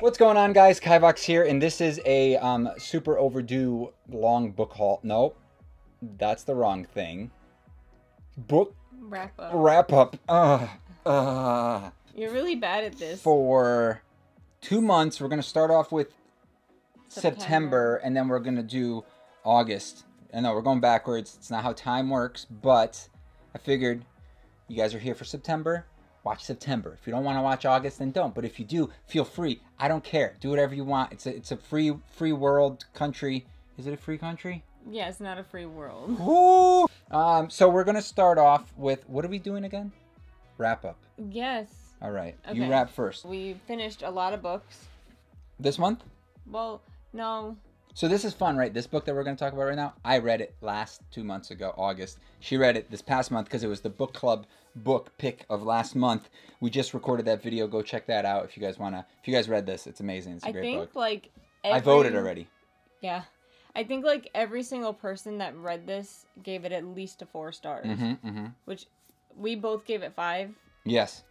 What's going on, guys? Kivox here, and this is a super overdue long book haul. Nope, that's the wrong thing. Book wrap up. You're really bad at this. For 2 months, we're gonna start off with September, and then we're gonna do August. I know we're going backwards. It's not how time works, but I figured you guys are here for September. Watch September. If you don't want to watch August, then don't. But if you do, feel free. I don't care. Do whatever you want. It's a free world country. Is it a free country? Yeah, it's not a free world. Woo! So we're gonna start off with, what are we doing again? Wrap up. Yes. All right. Okay. You wrap first. We finished a lot of books. This month? Well, no. So this is fun, right? This book that we're going to talk about right now, I read it 2 months ago, August. She read it this past month because it was the book club book pick of last month. We just recorded that video. Go check that out if you guys want to. If you guys read this, it's amazing. It's a great book. Like I voted already. Yeah. I think like every single person that read this gave it at least a 4 stars. Which we both gave it 5. It's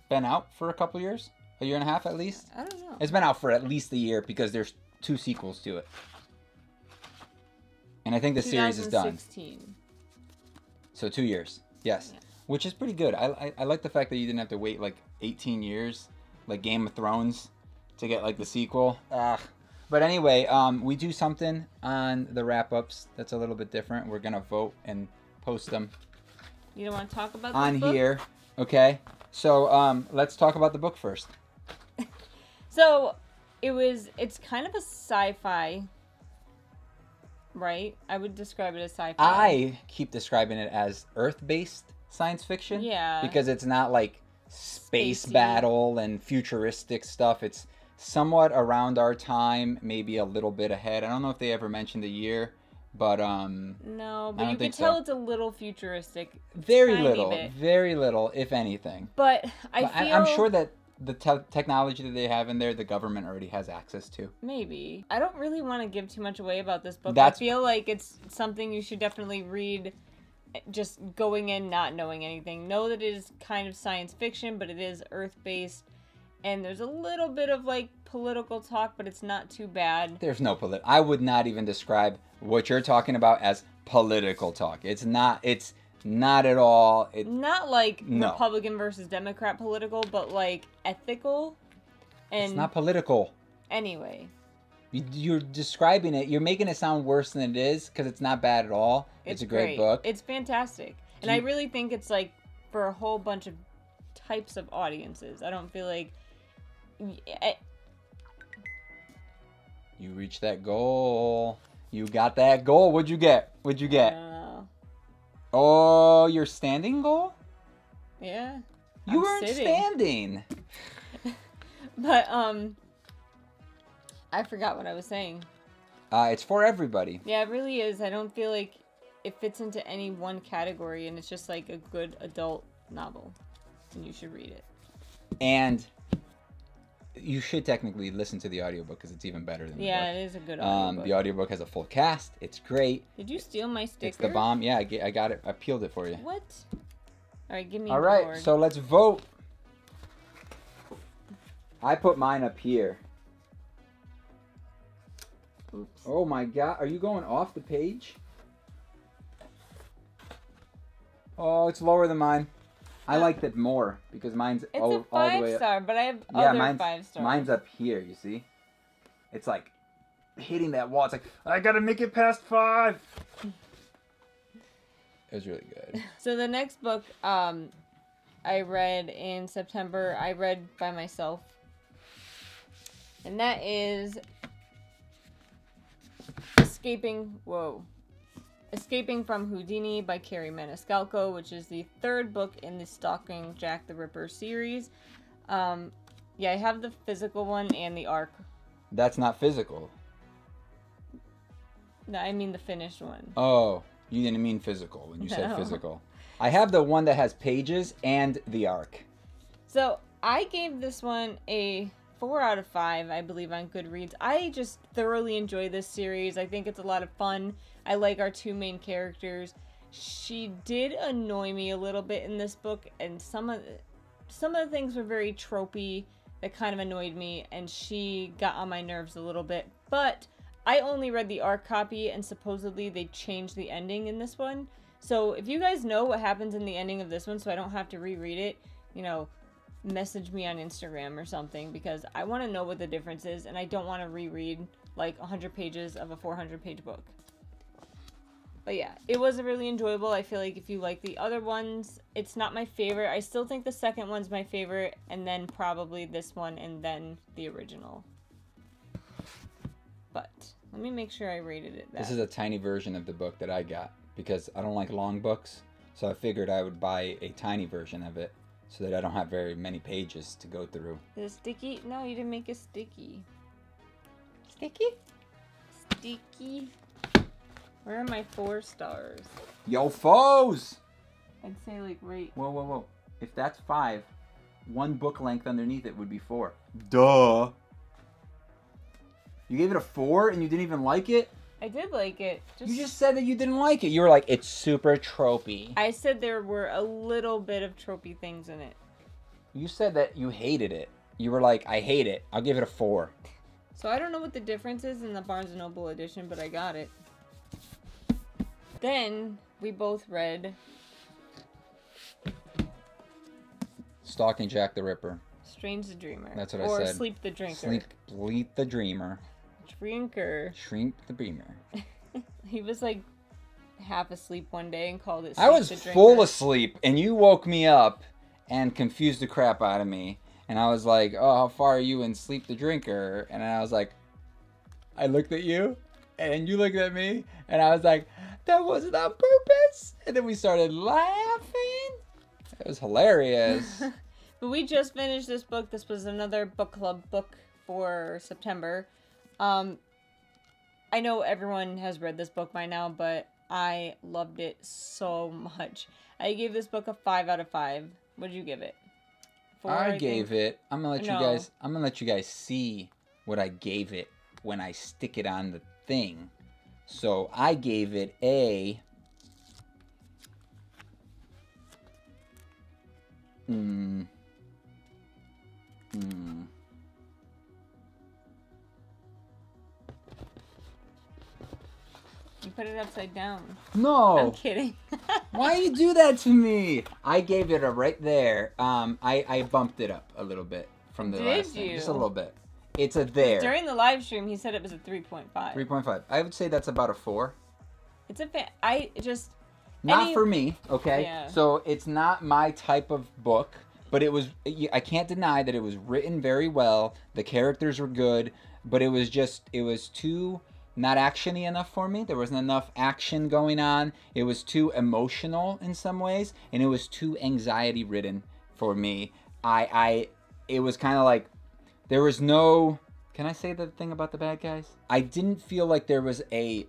been out for a couple years. A year and a half at least? I don't know. It's been out for at least a year because there's 2 sequels to it. And I think the series is done. 2016. So 2 years. Yes. Yeah. Which is pretty good. I like the fact that you didn't have to wait like 18 years, like Game of Thrones, to get like the sequel. But anyway, we do something on the wrap-ups that's a little bit different. We're going to vote and post them. You don't want to talk about on this book? Here. Okay. So let's talk about the book first. So it's kind of a sci-fi, right? I would describe it as sci-fi. I keep describing it as Earth-based science fiction. Yeah. Because it's not like space Spacey. battle and futuristic stuff. It's somewhat around our time, maybe a little bit ahead. I don't know if they ever mentioned a year, but no, but you can tell it's a little futuristic. Very little, if anything. But I'm sure that the technology that they have in there, the government already has access to. Maybe. I don't really want to give too much away about this book. I feel like it's something you should definitely read just going in not knowing anything. Know that it is kind of science fiction, but it is Earth-based. And there's a little bit of like political talk, but it's not too bad. There's no I would not even describe what you're talking about as political talk. It's not at all. Not like Republican versus Democrat political, but like ethical. And it's not political. Anyway. You're describing it. You're making it sound worse than it is because it's not bad at all. It's a great book. It's fantastic. And I really think it's like for a whole bunch of types of audiences. I don't feel like... You reached that goal. You got that goal. What'd you get? I don't know. Oh, your standing goal? Yeah. You weren't standing. But, I forgot what I was saying. It's for everybody. Yeah, it really is. I don't feel like it fits into any one category, and it's just like a good adult novel. And you should read it. And you should technically listen to the audiobook because it's even better than the book. Yeah, it is a good audiobook. The audiobook has a full cast. It's great. Did you steal my sticker? It's the bomb. Yeah, I got it. I peeled it for you. What? All right, give me All right, so let's vote. I put mine up here. Oops. Oh my God, are you going off the page? Oh, it's lower than mine. I liked it more because mine's all the way up. It's a 5-star, but I have other 5 stars. Mine's up here, you see? It's like hitting that wall. It's like, I gotta make it past 5. It was really good. So the next book I read in September, I read by myself. And that is Escaping from Houdini by Carrie Maniscalco, which is the 3rd book in the Stalking Jack the Ripper series. Yeah, I have the physical one and the ARC. That's not physical. No, I mean the finished one. Oh, you didn't mean physical when you said physical. I have the one that has pages and the ARC. So I gave this one a 4 out of 5, I believe, on Goodreads. I just thoroughly enjoy this series. I think it's a lot of fun. I like our 2 main characters. She did annoy me a little bit in this book, and some of the things were very tropey that kind of annoyed me, and she got on my nerves a little bit. But I only read the ARC copy, and supposedly they changed the ending in this one. So if you guys know what happens in the ending of this one, so I don't have to reread it, you know, message me on Instagram or something, because I want to know what the difference is, and I don't want to reread like 100 pages of a 400-page book. But yeah, it was really enjoyable. I feel like if you like the other ones, it's not my favorite. I still think the second one's my favorite, and then probably this one, and then the original. But let me make sure I rated it that. This is a tiny version of the book that I got, because I don't like long books, so I figured I would buy a tiny version of it so that I don't have very many pages to go through. Is it sticky? No, you didn't make it sticky. Sticky? Sticky. Where are my 4 stars? Yo, foes! I'd say like right. Whoa, whoa, whoa. If that's 5, one book length underneath it would be 4. Duh! You gave it a 4 and you didn't even like it? I did like it. You just said that you didn't like it. You were like, it's super tropey. I said there were a little bit of tropey things in it. You said that you hated it. You were like, I hate it. I'll give it a 4. So I don't know what the difference is in the Barnes & Noble edition, but I got it. Then we both read Stalking Jack the Ripper. Strange the Dreamer. That's what I said. Or Sleep the Drinker. Sleep the Dreamer. Drinker. Shrink the Dreamer. He was like half asleep one day and called it Sleep I was the Drinker. full asleep, and you woke me up and confused the crap out of me. And I was like, oh, how far are you in Sleep the Drinker? And I was like, I looked at you, and you looked at me, and I was like, that wasn't on purpose. And then we started laughing. It was hilarious. But we just finished this book. This was another book club book for September. I know everyone has read this book by now, but I loved it so much. I gave this book a 5 out of 5. What did you give it? 4, I gave it. I'm gonna let you guys see what I gave it when I stick it on the thing. So I gave it a You put it upside down. No. I'm kidding. Why you do that to me? I gave it a right there. I bumped it up a little bit from the last thing. Just a little bit. It's a there. During the live stream, he said it was a 3.5. 3.5. I would say that's about a 4. It's a Not for me, okay? Yeah. So it's not my type of book, but it was, I can't deny that it was written very well. The characters were good, but it was too not actiony enough for me. There wasn't enough action going on. It was too emotional in some ways, and it was too anxiety ridden for me. It was kind of like, there was no, can I say the thing about the bad guys? I didn't feel like there was a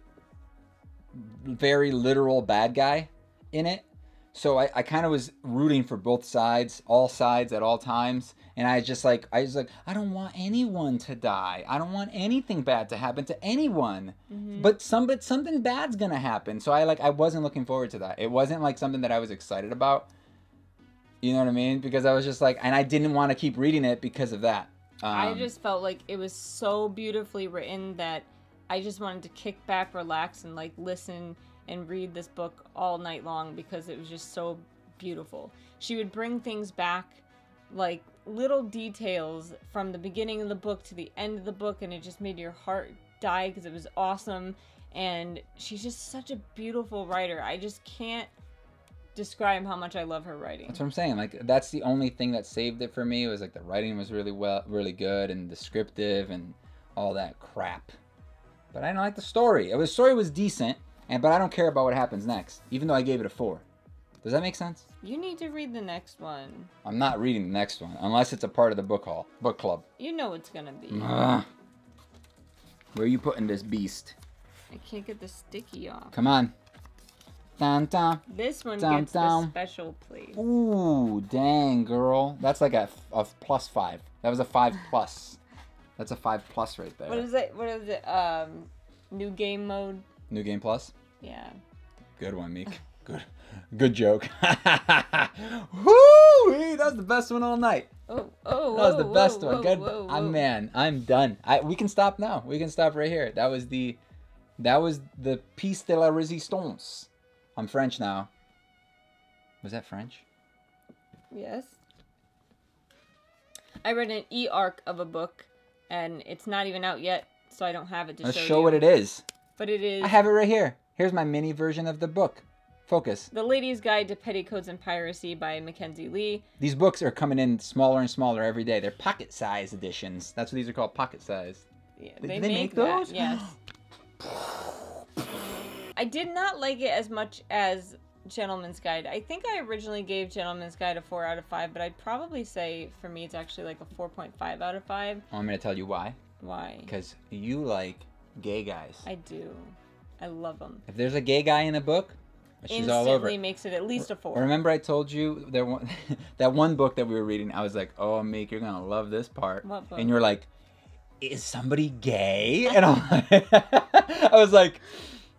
very literal bad guy in it. So I kind of was rooting for both sides, all sides at all times. And I was just like, I don't want anyone to die. I don't want anything bad to happen to anyone. Mm-hmm. But something bad's gonna happen. So I wasn't looking forward to that. It wasn't like something that I was excited about. You know what I mean? Because I was just like, and I didn't want to keep reading it because of that. I just felt like it was so beautifully written that I just wanted to kick back, relax, and like listen and read this book all night long because it was just so beautiful. She would bring things back, like little details from the beginning of the book to the end of the book, and it just made your heart die because it was awesome. And she's just such a beautiful writer. I just can't describe how much I love her writing. That's what I'm saying. Like, that's the only thing that saved it for me. It was like the writing was really good and descriptive and all that crap. But I didn't like the story. The story was decent, but I don't care about what happens next, even though I gave it a 4. Does that make sense? You need to read the next one. I'm not reading the next one unless it's a part of the book club. You know it's gonna be. Where are you putting this beast? I can't get the sticky off. Come on. Dun, dun, this one dun, gets dun. the special place. Ooh, dang, girl. That's like a +5. That was a 5+. That's a 5+ right there. What is it? New game mode? New game plus? Yeah. Good one, Meek. Good joke. Woo! That was the best one all night. Oh, that was the best one. Good. Whoa. Man, I'm done. We can stop now. We can stop right here. That was the piece de la résistance. I'm French now. Was that French? Yes. I read an e-arc of a book, and it's not even out yet, so I don't have it to Let's show you. show what it is. But it is... I have it right here. Here's my mini version of the book. Focus. The Lady's Guide to Petticoats and Piracy by Mackenzie Lee. These books are coming in smaller and smaller every day. They're pocket-size editions. That's what these are called, pocket-size. Yeah, Did they make those? That, yes. I did not like it as much as Gentleman's Guide. I think I originally gave Gentleman's Guide a 4 out of 5, but I'd probably say for me it's actually like a 4.5 out of 5. I'm going to tell you why. Why? Because you like gay guys. I do. I love them. If there's a gay guy in the book, she's all over. Instantly makes it at least a 4. Remember I told you that one book that we were reading, I was like, oh, Meek, you're going to love this part. What book? And you were like, is somebody gay? And I was like,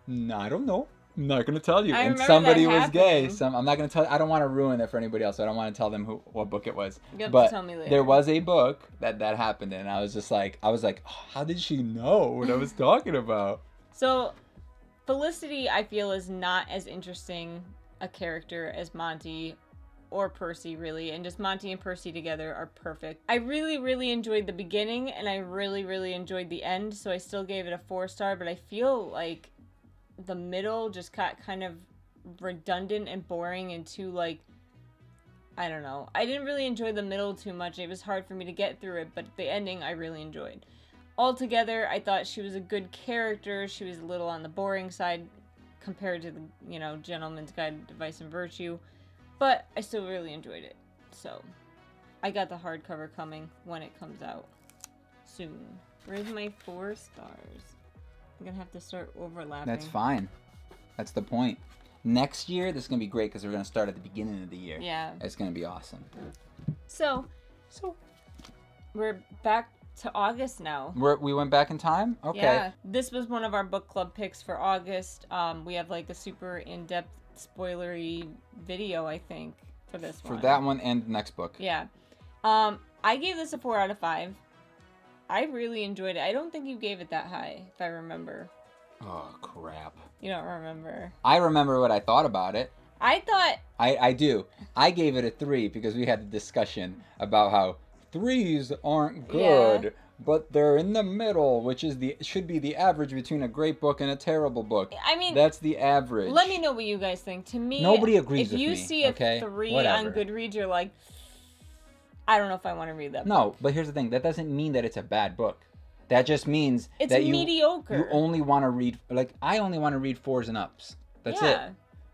no, I don't know. I'm not going to tell you. And somebody was gay. I'm not going to tell. I don't want to ruin it for anybody else. So I don't want to tell them what book it was. You have but to tell me later. There was a book that happened in. And I was like, oh, how did she know what I was talking about? So Felicity, I feel, is not as interesting a character as Monty or Percy, really. And just Monty and Percy together are perfect. I really, really enjoyed the beginning, and I really, really enjoyed the end. So I still gave it a 4-star, but I feel like the middle just got kind of redundant and boring and too, like, I don't know. I didn't really enjoy the middle too much. It was hard for me to get through it, but the ending I really enjoyed. Altogether, I thought she was a good character. She was a little on the boring side compared to the, Gentleman's Guide to Vice and Virtue, but I still really enjoyed it. So, I got the hardcover coming when it comes out soon. Where's my 4 stars? I'm gonna have to start overlapping. That's fine. That's the point. Next year, this is gonna be great because we're gonna start at the beginning of the year. Yeah. It's gonna be awesome. So we're back to August now. We went back in time? Okay. Yeah. This was one of our book club picks for August. We have like a super in-depth spoilery video, I think, for this one. For that one and the next book. Yeah. I gave this a 4 out of 5. I really enjoyed it. I don't think you gave it that high, if I remember. Oh, crap. You don't remember. I remember what I thought about it. I thought... I do. I gave it a 3 because we had a discussion about how 3s aren't good, yeah, but they're in the middle, which is should be the average between a great book and a terrible book. I mean... That's the average. Let me know what you guys think. To me... Nobody agrees with me, if you see a 3 on Goodreads, you're like... I don't know if I want to read that book. No, but here's the thing. That doesn't mean that it's a bad book. That just means that mediocre. You only want to read... Like, I only want to read 4s and ups. That's it.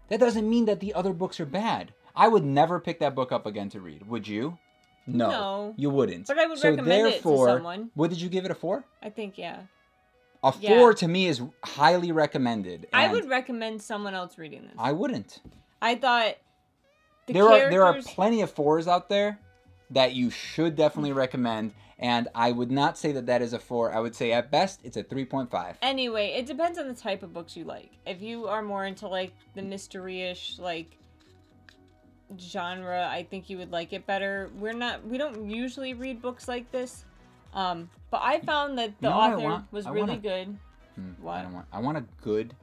That doesn't mean that the other books are bad. I would never pick that book up again to read. Would you? No. You wouldn't. But I would recommend it to someone. What did you give it, a 4? I think, yeah. A 4 to me is highly recommended. I would recommend someone else reading this. I wouldn't. I thought there are plenty of 4s out there that you should definitely recommend, and I would not say that is a 4. I would say at best it's a 3.5. Anyway, it depends on the type of books you like. If you are more into like the mystery-ish like genre, I think you would like it better. We don't usually read books like this, but I found that the author was really good. What? I want a good,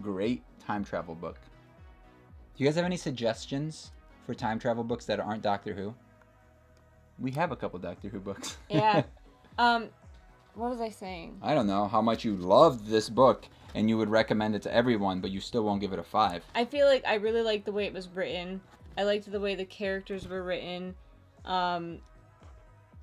great time travel book. Do you guys have any suggestions for time travel books that aren't Doctor Who? We have a couple Doctor Who books. Yeah. What was I saying? I don't know how much you loved this book and you would recommend it to everyone, but you still won't give it a 5. I feel like I really liked the way it was written. I liked the way the characters were written.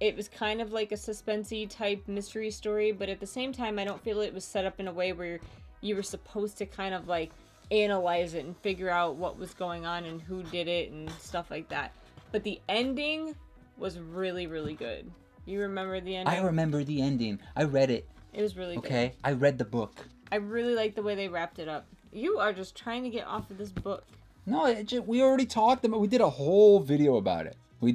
It was kind of like a suspensey type mystery story, but at the same time, I don't feel it was set up in a way where you were supposed to kind of like analyze it and figure out what was going on and who did it and stuff like that. But the ending was really, really good. You remember the ending? I remember the ending. I read it. It was really good. Okay, I read the book. I really like the way they wrapped it up. You are just trying to get off of this book. No, we already talked about. We did a whole video about it. We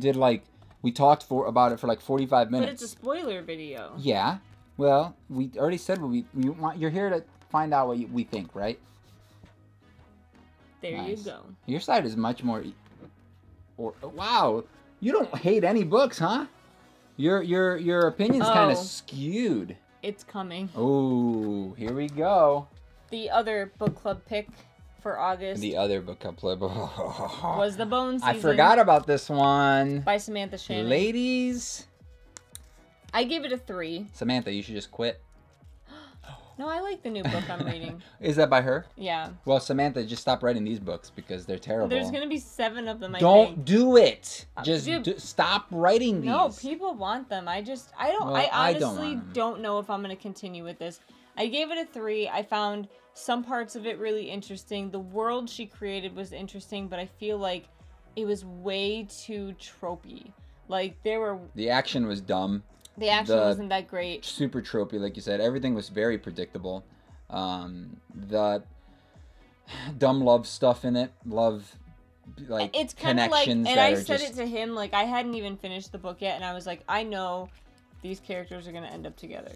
talked about it for like 45 minutes. But it's a spoiler video. Yeah. Well, we already said what we want. You're here to find out what we think, right? There you go. Your side is much more. Wow. You don't hate any books, huh? Your opinion's kind of skewed. It's coming. Oh, here we go. The other book club pick for August. The other book club was The Bone Season. I forgot about this one. By Samantha Shannon. Ladies. I gave it a 3. Samantha, you should just quit. No, I like the new book I'm reading. Is that by her? Yeah. Well, Samantha, just stop writing these books because they're terrible. There's going to be 7 of them, I think. Don't do it. Just stop writing these. No, people want them. I honestly don't know if I'm going to continue with this. I gave it a 3. I found some parts of it really interesting. The world she created was interesting, but I feel like it was way too tropey. Like, the action was dumb. The action wasn't that great. Super tropey, like you said. Everything was very predictable. The dumb love stuff in it. Love, like, it's connections like, and I said it to him, like, I hadn't even finished the book yet, and I was like, I know these characters are going to end up together.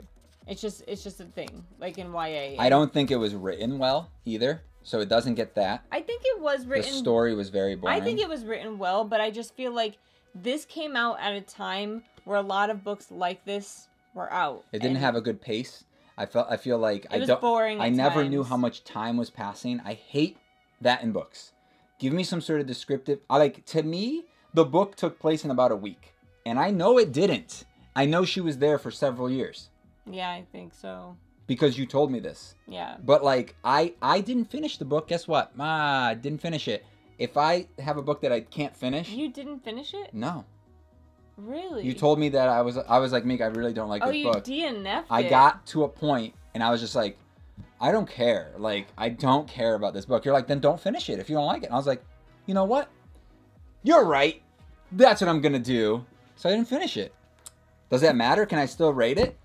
It's just a thing, like in YA. I don't think it was written well, either, so it doesn't get that. I think it was written... The story was very boring. I think it was written well, but I just feel like this came out at a time where a lot of books like this were out. It didn't have a good pace. I feel like it was boring. I never knew how much time was passing. I hate that in books. Give me some sort of descriptive. To me, the book took place in about a week, and I know it didn't. I know she was there for several years. Yeah, I think so. Because you told me this. Yeah. But like I didn't finish the book. Guess what? I didn't finish it. If I have a book that I can't finish... You didn't finish it? No. Really? You told me that I was like, Meek, I really don't like this book. Oh, you DNF'd I got to a point, and I was just like, I don't care. Like, I don't care about this book. You're like, then don't finish it if you don't like it. And I was like, you know what? You're right. That's what I'm going to do. So I didn't finish it. Does that matter? Can I still rate it?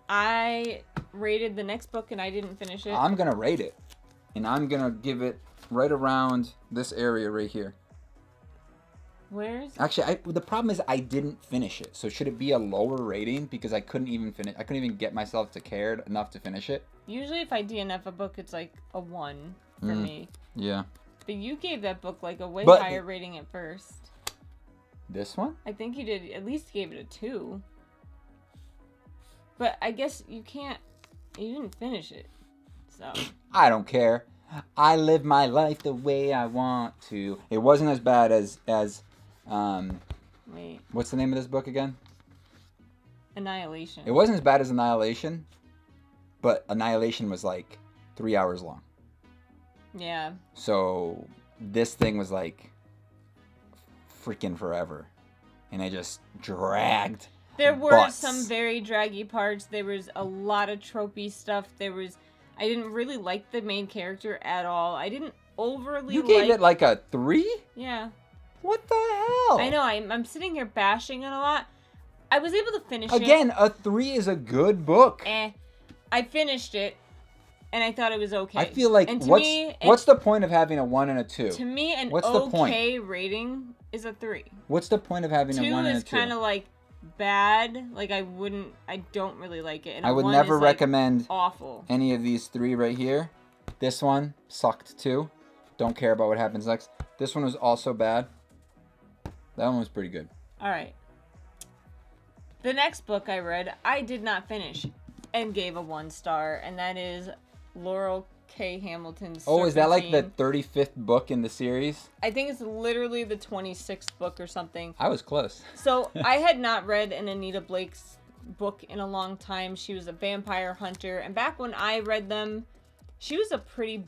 I rated the next book, and I didn't finish it. I'm going to rate it. And I'm going to give it right around this area right here. Where's... Actually, the problem is I didn't finish it. So should it be a lower rating? Because I couldn't even finish. I couldn't even get myself to care enough to finish it. Usually if I DNF a book, it's like a 1 for me. Yeah. But you gave that book like a way higher rating at first. This one? I think you did. At least gave it a 2. But I guess you can't... You didn't finish it. So... I don't care. I live my life the way I want to. It wasn't as bad as wait. What's the name of this book again? Annihilation. It wasn't as bad as Annihilation, but Annihilation was like 3 hours long. Yeah. So this thing was like freaking forever, and it just dragged. There were some very draggy parts. There was a lot of tropey stuff. I didn't really like the main character at all. I didn't overly You gave it like a 3? Yeah. What the hell? I know, I'm sitting here bashing it a lot. I was able to finish it. Again, a 3 is a good book. I finished it, and I thought it was okay. I feel like, what's the point of having a 1 and a 2? To me, an okay rating is a 3. What's the point of having a 1 and a 2? 2 is kind of like bad. Like, I don't really like it. And I would never recommend awful. Any of these 3 right here. This one sucked too. Don't care about what happens next. This one was also bad. That one was pretty good. Alright. The next book I read, I did not finish and gave a 1 star, and that is Laurel K. Hamilton's Oh, is that like the 35th book in the series? I think it's literally the 26th book or something. I was close. So, I had not read an Anita Blake's book in a long time. She was a vampire hunter, and back when I read them, she was a pretty...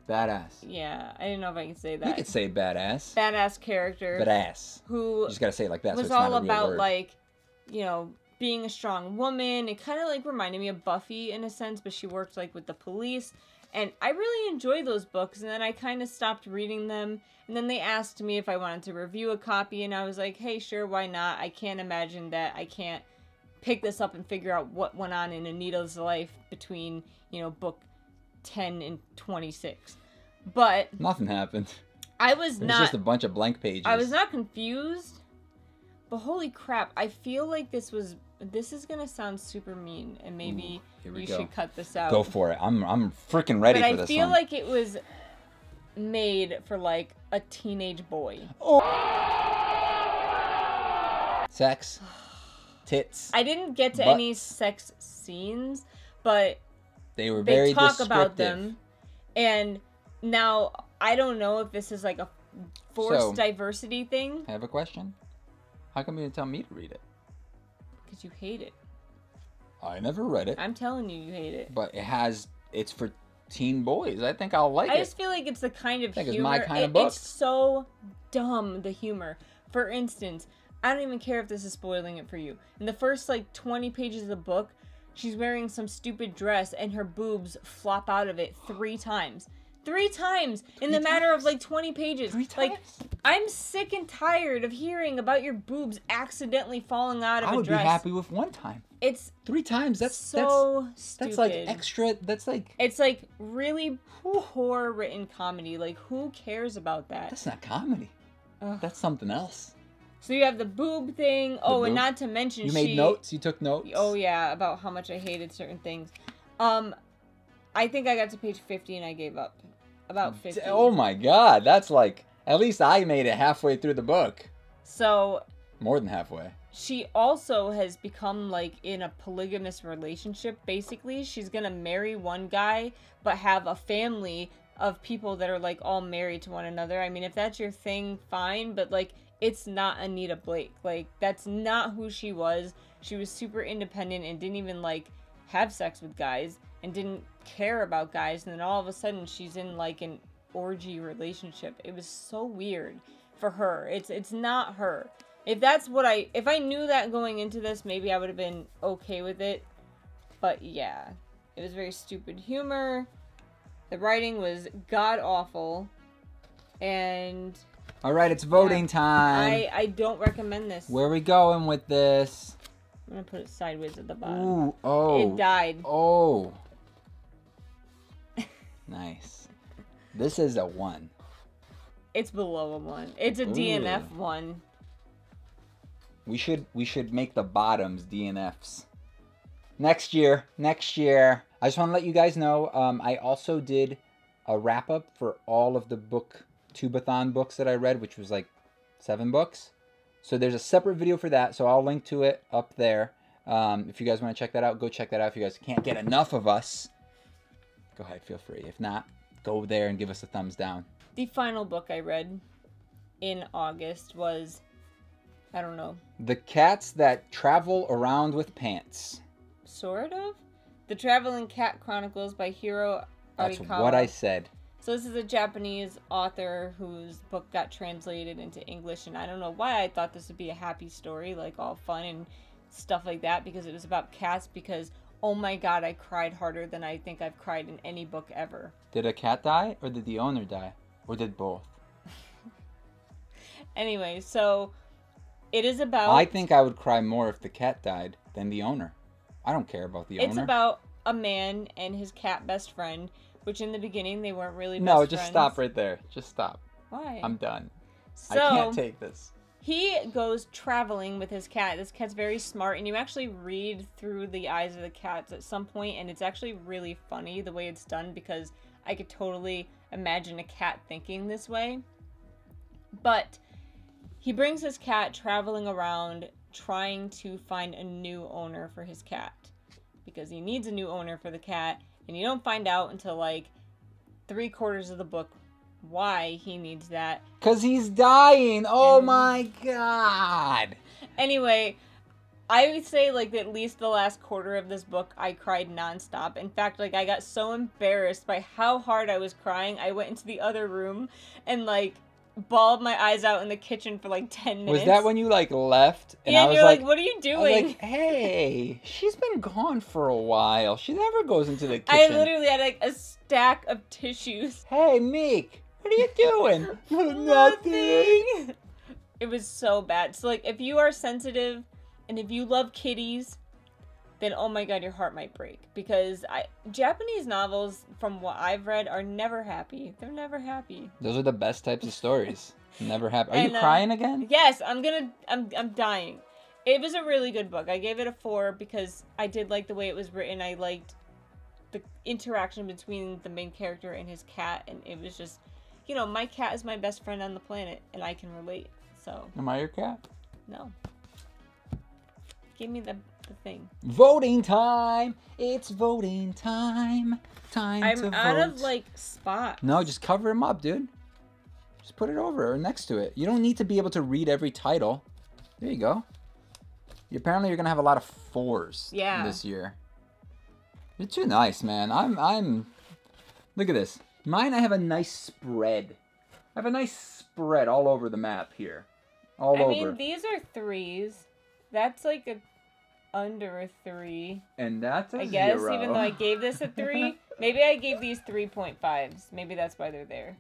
badass. Yeah, I didn't know if I could say that. You could say badass. Badass character. Badass. Who... You just gotta say it like that, was so it's not all a real about, word. like, you know... being a strong woman. It kind of like reminded me of Buffy in a sense, but she worked like with the police, and I really enjoyed those books. And then I kind of stopped reading them, and then they asked me if I wanted to review a copy, and I was like, hey, sure, why not? I can't imagine that I can't pick this up and figure out what went on in Anita's life between, you know, book 10 and 26. But nothing happened. It's just a bunch of blank pages. I was not confused. But holy crap, I feel like this is gonna sound super mean, and maybe you should cut this out. Go for it. I'm freaking ready for this one. But I feel like it was made for like a teenage boy. Oh. Sex, tits. I didn't get to butts. any sex scenes, but they were very talk descriptive about them. And now I don't know if this is like a forced diversity thing. I have a question. How come you didn't tell me to read it? Because you hate it. I never read it. I'm telling you, you hate it. But it's for teen boys. I think I'll like it. I just feel like it's the kind of humor. It's my kind of book. It's so dumb, the humor. For instance, I don't even care if this is spoiling it for you. In the first, like, 20 pages of the book, she's wearing some stupid dress and her boobs flop out of it 3 times. 3 times in the matter of, like, 20 pages. 3 times? Like, I'm sick and tired of hearing about your boobs accidentally falling out of a dress. I would be happy with 1 time. It's 3 times. That's so stupid. That's like extra. That's like. It's like really poor written comedy. Like, who cares about that? That's not comedy. Ugh. That's something else. So you have the boob thing. And not to mention you made notes. You took notes. Oh yeah, about how much I hated certain things. I think I got to page 50 and I gave up. About 50. Oh my god, that's like at least I made it halfway through the book. So. More than halfway. She also has become like in a polygamous relationship. Basically, she's gonna marry one guy, but have a family of people that are like all married to one another. I mean, if that's your thing, fine. But like. It's not Anita Blake. Like, that's not who she was. She was super independent and didn't even, like, have sex with guys and didn't care about guys. And then all of a sudden, she's in, like, an orgy relationship. It was so weird for her. It's not her. If I knew that going into this, maybe I would have been okay with it. But, yeah. It was very stupid humor. The writing was god-awful. And... All right, it's voting time. I don't recommend this. Where are we going with this? I'm going to put it sideways at the bottom. Ooh, oh. It died. Oh. Nice. This is a 1. It's below a 1. It's a DNF 1. We should make the bottoms DNFs. Next year. I just want to let you guys know, I also did a wrap-up for all of the Tubathon books that I read, which was like 7 books. So there's a separate video for that, so I'll link to it up there. If you guys want to check that out, go check that out. If you guys can't get enough of us, go ahead, feel free. If not, go there and give us a thumbs down. The final book I read in August was, I don't know. The Cats That Travel Around with Pants. Sort of? The Travelling Cat Chronicles by Hiro Arikawa. That's what I said. So this is a Japanese author whose book got translated into English, and I don't know why I thought this would be a happy story, like all fun and stuff like that, because it was about cats, because, oh my god, I cried harder than I think I've cried in any book ever. Did a cat die, or did the owner die? Or did both? Anyway, so it is about... I think I would cry more if the cat died than the owner. I don't care about the owner. It's about a man and his cat best friend, which in the beginning they weren't really best friends. friends. No, just stop right there. Just stop. Why? I'm done. So, I can't take this. He goes traveling with his cat. This cat's very smart, and you actually read through the eyes of the cats at some point, and it's actually really funny the way it's done, because I could totally imagine a cat thinking this way. But he brings his cat traveling around trying to find a new owner for his cat, because he needs a new owner for the cat. And you don't find out until, like, 3/4 of the book why he needs that. 'Cause he's dying! Oh my god! Anyway, I would say, like, at least the last quarter of this book, I cried nonstop. In fact, like, I got so embarrassed by how hard I was crying, I went into the other room and, like, bawled my eyes out in the kitchen for like 10 minutes. Was that when you like left? And I was you're like, what are you doing? I was like, hey, she's been gone for a while. She never goes into the kitchen. I literally had like a stack of tissues. Hey, Meek, what are you doing? Nothing. It was so bad. So like, if you are sensitive and if you love kitties, then oh my god, your heart might break. Because Japanese novels, from what I've read, are never happy. They're never happy. Those are the best types of stories. Never happy. Are you crying again? Yes, I'm dying. It was a really good book. I gave it a 4 because I did like the way it was written. I liked the interaction between the main character and his cat, and it you know, my cat is my best friend on the planet, and I can relate. So. Am I your cat? No. Give me the thing. Voting time! It's voting time. Time to vote. I'm out of, like, spots. No, just cover him up, dude. Just put it over or next to it. You don't need to be able to read every title. There you go. Apparently, you're gonna have a lot of 4s this year. You're too nice, man. I'm. Look at this. Mine, I have a nice spread. I have a nice spread all over the map here. All over. I mean, these are 3s. That's like a under a 3. And that's a 0. I guess, even though I gave this a 3. Maybe I gave these 3.5s. Maybe that's why they're there.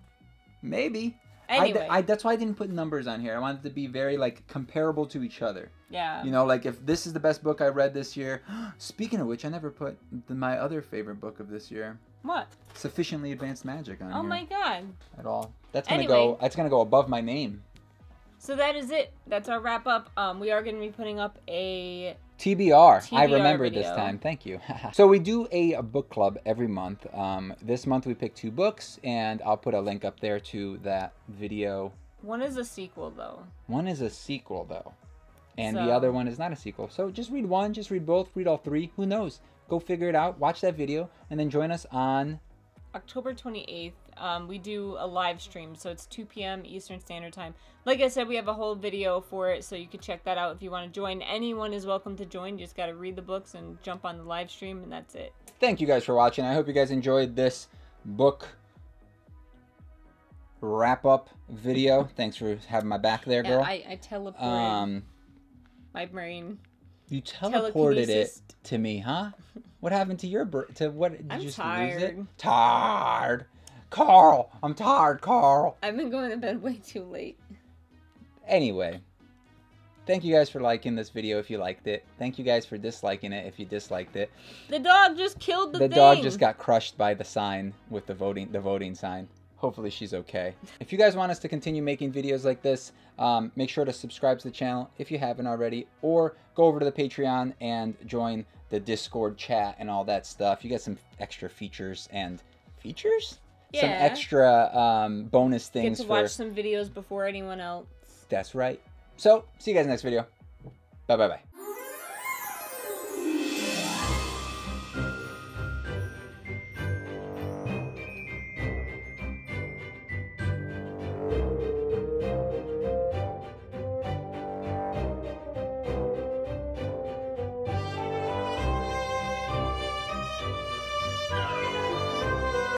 Maybe. Anyway. That's why I didn't put numbers on here. I wanted it to be very, like, comparable to each other. Yeah. You know, like, if this is the best book I read this year. Speaking of which, I never put my other favorite book of this year. What? Sufficiently Advanced Magic on here. Oh my god. At all. That's gonna go. That's gonna go above my name. So that is it. That's our wrap up. We are gonna be putting up a TBR. I remembered video. this time. Thank you. So we do a book club every month. This month we picked 2 books, and I'll put a link up there to that video. One is a sequel, though. One is a sequel, though. And the other one is not a sequel. So just read one, just read both, read all 3. Who knows? Go figure it out. Watch that video, and then join us on October 28th. We do a live stream, so it's 2 p.m. Eastern Standard Time. Like I said, we have a whole video for it, so you can check that out if you want to join. Anyone is welcome to join. You just got to read the books and jump on the live stream, and that's it. Thank you guys for watching. I hope you guys enjoyed this book wrap-up video. Thanks for having my back there, girl. I teleported my brain. You teleported it to me, huh? What happened to your what? Did you just lose it? Tired. Carl, I'm tired, Carl. I've been going to bed way too late. Anyway, thank you guys for liking this video if you liked it. Thank you guys for disliking it if you disliked it. The dog just killed the thing. The dog just got crushed by the sign with the voting sign. Hopefully she's okay. If you guys want us to continue making videos like this, make sure to subscribe to the channel if you haven't already, or go over to the Patreon and join the Discord chat and all that stuff. You get some extra features and features? Yeah. Some extra bonus things. Get to watch some videos before anyone else. That's right. So, see you guys in the next video. Bye-bye-bye.